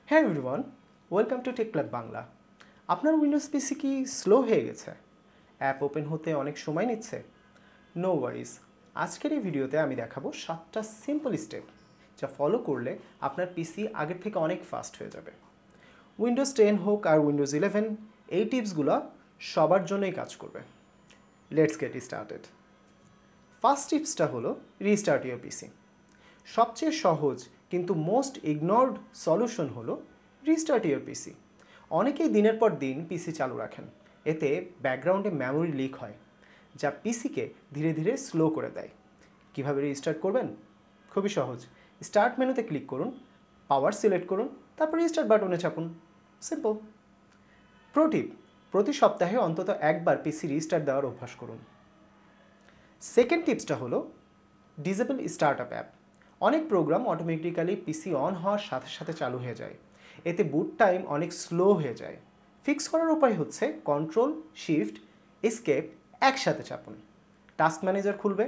হ্যাঁ everyone, welcome to Tech Club Bangla. আপনার Windows পিসি কি স্লো হয়ে গেছে? অ্যাপ ওপেন হতে অনেক সময় নিচ্ছে? নো ওয়ারিজ, আজকের এই ভিডিওতে আমি দেখাবো 7টা সিম্পল স্টেপ যা ফলো করলে আপনার পিসি আগের থেকে অনেক ফাস্ট হয়ে যাবে। উইন্ডোজ 10 হোক আর উইন্ডোজ 11, এই টিপসগুলো সবার জন্যই কাজ করবে। Let's get started. ফার্স্ট টিপসটা হলো রিস্টার্ট ইউর পিসি। সবচেয়ে সহজ কিন্তু মোস্ট ইগনোরড সলিউশন হলো রিস্টার্ট ইউর পিসি। অনেকেই দিনের পর দিন পিসি চালু রাখেন, এতে ব্যাকগ্রাউন্ডে মেমোরি লিক হয় যা পিসিকে ধীরে ধীরে স্লো করে দেয়। কিভাবে রিস্টার্ট করবেন? খুবই সহজ। স্টার্ট মেনুতে ক্লিক করুন, পাওয়ার সিলেক্ট করুন, তারপর রিস্টার্ট বাটনে চাপুন। সিম্পল। প্রো টিপ, প্রতি সপ্তাহে অন্তত একবার পিসি রিস্টার্ট দেওয়ার অভ্যাস করুন। সেকেন্ড টিপসটা হলো ডিসেবল স্টার্টআপ অ্যাপ। অনেক প্রোগ্রাম অটোমেটিক্যালি পিসি অন হওয়ার সাথে সাথে চালু হয়ে যায়, এতে বুট টাইম অনেক স্লো হয়ে যায়। ফিক্স করার উপায় হচ্ছে কন্ট্রোল শিফট এসকেপ একসাথে চাপুন। টাস্ক ম্যানেজার খুলবে,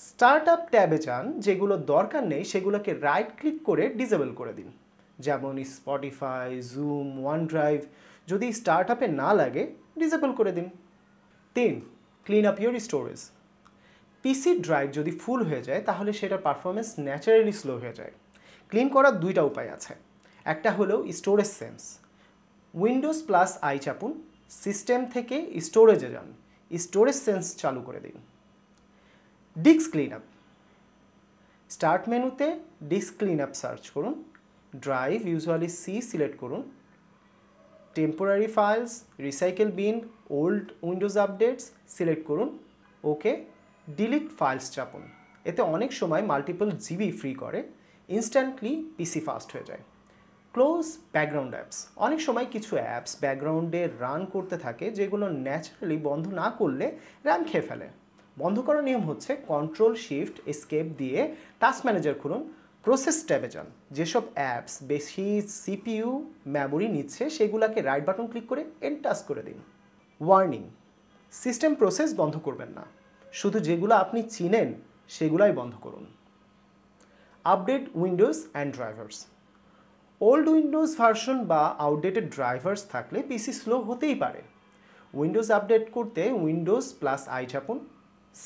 স্টার্টআপ ট্যাবে যান, যেগুলো দরকার নেই সেগুলোকে রাইট ক্লিক করে ডিসেবল করে দিন, যেমন স্পটিফাই, জুম, ওয়ান ড্রাইভ। যদি স্টার্টআপে না লাগে ডিসেবল করে দিন। 3. Clean up your storage. PC drive যদি ফুল হয়ে যায় তাহলে সেটার পারফরমেন্স ন্যাচারালি স্লো হয়ে যায়। ক্লিন করার দুইটা উপায় আছে। একটা হলো storage sense. Windows plus I চাপুন, সিস্টেম থেকে স্টোরেজে যান, স্টোরেজ সেন্স চালু করে দিন। Disk clean up. স্টার্ট মেনুতে ডিস্ক ক্লিন আপ সার্চ করুন, ড্রাইভ ইউজুয়ালি সি সিলেক্ট করুন, temporary files, recycle bin, old Windows updates select করুন, ওকে। ডিলিট ফাইলস চাপুন, এতে অনেক সময় মাল্টিপল জিবি ফ্রি করে, ইনস্ট্যান্টলি পিসি ফাস্ট হয়ে যায়। Close background apps. অনেক সময় কিছু অ্যাপস ব্যাকগ্রাউন্ডে রান করতে থাকে যেগুলো ন্যাচারালি বন্ধ না করলে র্যাম খেয়ে ফেলে। বন্ধ করার নিয়ম হচ্ছে কন্ট্রোল শিফট এসকেপ দিয়ে টাস্ক ম্যানেজার খুলুন, প্রসেস ট্যাবে যান। যেসব অ্যাপস বেশি সিপিইউ মেমোরি নিচ্ছে সেগুলোকে রাইট বাটন ক্লিক করে এন্ড টাস্ক করে দিন। ওয়ার্নিং, সিস্টেম প্রসেস বন্ধ করবেন না, শুধু যেগুলো আপনি চিনেন সেগুলাই বন্ধ করুন। Update Windows and drivers. Old Windows version বা আউটডেটেড ড্রাইভার্স থাকলে পিসি স্লো হতেই পারে। উইন্ডোজ আপডেট করতে উইন্ডোজ প্লাস আই চাপুন,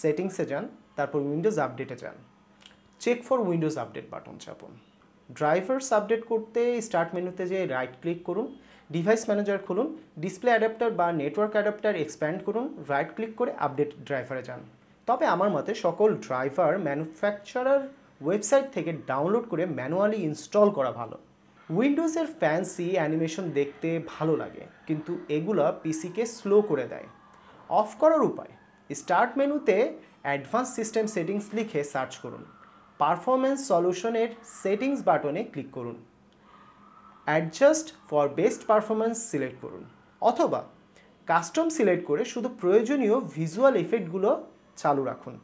সেটিংসে যান, তারপর উইন্ডোজ আপডেটে যান, check for Windows update button চাপুন। ড্রাইভার্স আপডেট করতে স্টার্ট মেনুতে যেয়ে রাইট ক্লিক করুন, ডিভাইস ম্যানেজার খুলুন, ডিসপ্লে অ্যাডাপ্টার বা নেটওয়ার্ক অ্যাডাপ্টার এক্সপ্যান্ড করুন, রাইট ক্লিক করে আপডেট ড্রাইভারে যান। তবে আমার মতে সকল ড্রাইভার ম্যানুফ্যাকচারার ওয়েবসাইট থেকে ডাউনলোড করে ম্যানুয়ালি ইনস্টল করা ভালো। উইন্ডোজের ফ্যান্সি অ্যানিমেশন দেখতে ভালো লাগে, কিন্তু এগুলো পিসিকে স্লো করে দেয়। অফ করার উপায়, স্টার্ট মেনুতে অ্যাডভান্স সিস্টেম সেটিংস লিখে সার্চ করুন, পারফরমেন্স সলিউশনের সেটিংস বাটনে ক্লিক করুন, adjust for best performance select করুন, অথবা কাস্টম সিলেক্ট করে শুধু প্রয়োজনীয় ভিজুয়াল এফেক্টগুলো চালু রাখুন।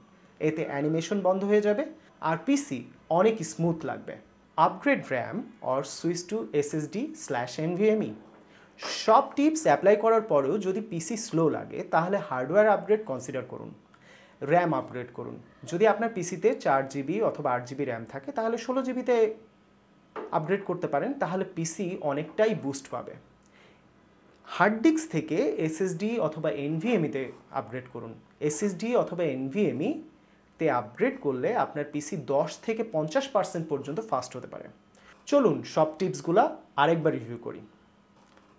এতে অ্যানিমেশন বন্ধ হয়ে যাবে আর পিসি অনেক স্মুথ লাগবে। Upgrade RAM or switch to SSD/NVMe। সব টিপস অ্যাপ্লাই করার পরেও যদি পিসি স্লো লাগে তাহলে হার্ডওয়্যার আপগ্রেড কনসিডার করুন। র্যাম আপগ্রেড করুন। যদি আপনার পিসিতে 4GB অথবা 8GB র্যাম থাকে তাহলে 16GBতে আপগ্রেড করতে পারেন, তাহলে পিসি অনেকটাই বুস্ট পাবে। হার্ড ডিস্ক থেকে SSD অথবা NVMe-তে আপগ্রেড করুন। SSD অথবা NVMe-তে আপগ্রেড করলে আপনার পিসি 10 থেকে 50% পর্যন্ত ফাস্ট হতে পারে। চলুন সব টিপসগুলো আরেকবার রিভিউ করি।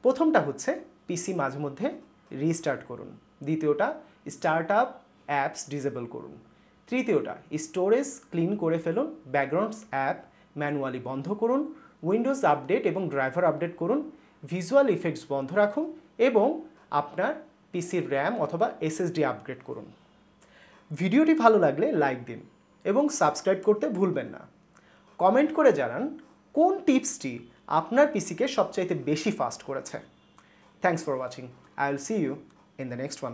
প্রথমটা হচ্ছে পিসি মাঝে মধ্যে রিস্টার্ট করুন। দ্বিতীয়টা স্টার্টআপ অ্যাপস ডিসেবল করুন। তৃতীয়টা স্টোরেজ ক্লিন করে ফেলুন, ব্যাকগ্রাউন্ডস অ্যাপ ম্যানুয়ালি বন্ধ করুন, উইন্ডোজ আপডেট এবং ড্রাইভার আপডেট করুন, ভিজুয়াল ইফেক্টস বন্ধ রাখুন এবং আপনার পিসির র্যাম অথবা SSD আপগ্রেড করুন। ভিডিওটি ভালো লাগলে লাইক দিন এবং সাবস্ক্রাইব করতে ভুলবেন না। কমেন্ট করে জানান কোন টিপসটি আপনার পিসিকে সবচাইতে বেশি ফাস্ট করেছে। Thanks for watching. I will see you in the next one.